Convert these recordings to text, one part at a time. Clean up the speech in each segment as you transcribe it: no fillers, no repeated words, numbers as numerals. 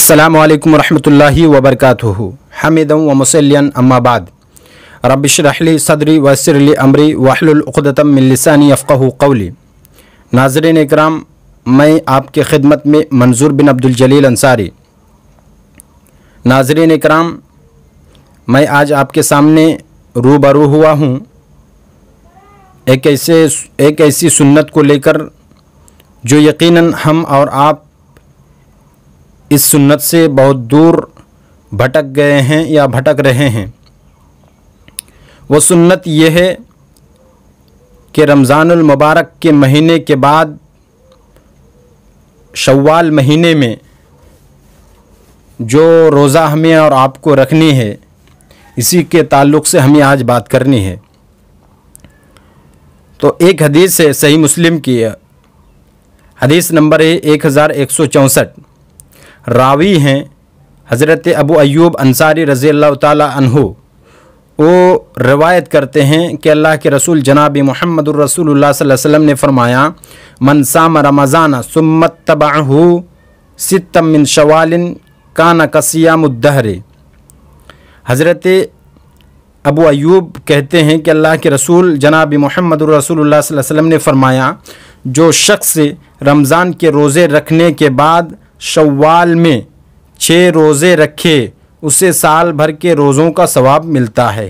अस्सलामु अलैकुम वरहमतुल्लाहि वबरकातुहू हमीदन व मुसल्लियन अम्मा बाद रब्बि इश्रह ली सदरी व यस्सिर ली अमरी वहलुल उक़दतम मिन लिसानी यफ़क़हू क़ौली। नाज़रीन इकराम, मैं आपके खिदमत में मंजूर बिन अब्दुल जलील अंसारी। नाज़रीन इकराम, मैं आज आपके सामने रूबरू हुआ हूँ एक ऐसी सुन्नत को लेकर जो यकीनन हम और आप इस सुन्नत से बहुत दूर भटक गए हैं या भटक रहे हैं। वो सुन्नत ये है कि रमज़ानुल मुबारक के महीने के बाद शव्वाल महीने में जो रोज़ा हमें और आपको रखनी है, इसी के ताल्लुक़ से हमें आज बात करनी है। तो एक हदीस है सही मुस्लिम की, हदीस नंबर है 1164। रावी हैं हज़रत अबू अय्यूब अंसारी रज़ी अल्लाह ताला अन्हु। वो रिवायत करते हैं कि अल्लाह के रसूल जनाब मुहम्मदुर रसूलुल्लाह सल्लल्लाहु अलैहि वसल्लम ने फरमाया, मन साम रमज़ान सुम्मत तबअहु सित्तम मिन शवालिन काना कसियामुद्दहर। हज़रत अबू अय्यूब कहते हैं कि अल्लाह के रसूल जनाब मुहम्मदुर रसूलुल्लाह सल्लल्लाहु अलैहि वसल्लम ने फरमाया, जो शख्स रमज़ान के रोज़े रखने के बाद शव्वाल में 6 रोज़े रखे, उसे साल भर के रोज़ों का सवाब मिलता है।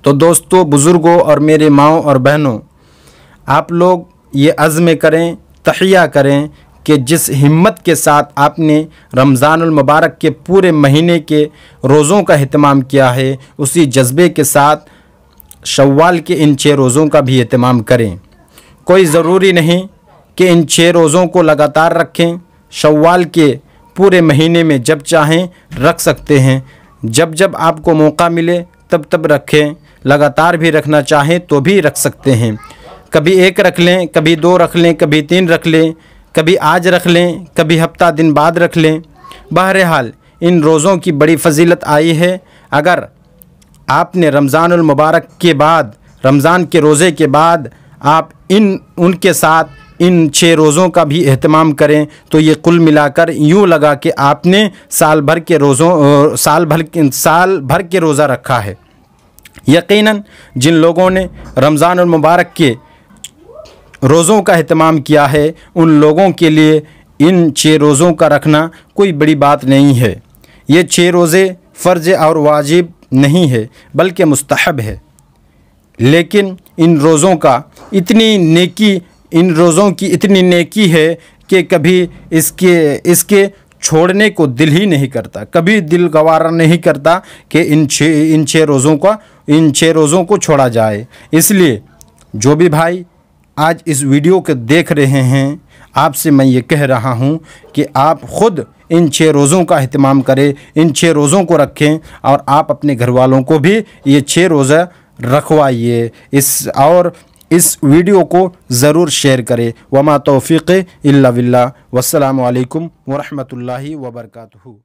तो दोस्तों, बुज़ुर्गों और मेरे माओं और बहनों, आप लोग ये अज़्म करें, तहिया करें कि जिस हिम्मत के साथ आपने रमज़ानुल मुबारक के पूरे महीने के रोज़ों का एहतमाम किया है, उसी जज्बे के साथ शव्वाल के इन 6 रोज़ों का भी एहतमाम करें। कोई ज़रूरी नहीं कि इन 6 रोज़ों को लगातार रखें। शव्वाल के पूरे महीने में जब चाहें रख सकते हैं, जब जब आपको मौका मिले तब तब रखें। लगातार भी रखना चाहें तो भी रख सकते हैं। कभी 1 रख लें, कभी 2 रख लें, कभी 3 रख लें, कभी आज रख लें, कभी हफ्ता दिन बाद रख लें। बहरहाल इन रोज़ों की बड़ी फ़जीलत आई है। अगर आपने रमज़ानुल मुबारक के बाद, रमज़ान के रोज़े के बाद आप उनके साथ इन 6 रोज़ों का भी एहतमाम करें तो ये कुल मिलाकर यूँ लगा कि आपने साल भर के रोज़ा रखा है। यकीनन जिन लोगों ने रमज़ानुल मुबारक के रोज़ों का एहतमाम किया है, उन लोगों के लिए इन 6 रोज़ों का रखना कोई बड़ी बात नहीं है। ये 6 रोज़े फ़र्ज़ और वाजिब नहीं है बल्कि मुस्तहब है। लेकिन इन रोज़ों की इतनी नेकी है कि कभी इसके छोड़ने को दिल ही नहीं करता, कभी दिल गवारा नहीं करता कि इन छः रोज़ों को छोड़ा जाए। इसलिए जो भी भाई आज इस वीडियो को देख रहे हैं, आपसे मैं ये कह रहा हूँ कि आप ख़ुद इन 6 रोज़ों का एहतमाम करें, इन 6 रोज़ों को रखें और आप अपने घर वालों को भी ये 6 रोज़ा रखवाइए। इस वीडियो को ज़रूर शेयर करें। वमा तौफ़ीक़ इल्ला बिल्लाह। वस्सलामु अलैकुम वरहमतुल्लाहि वबरकातुहू।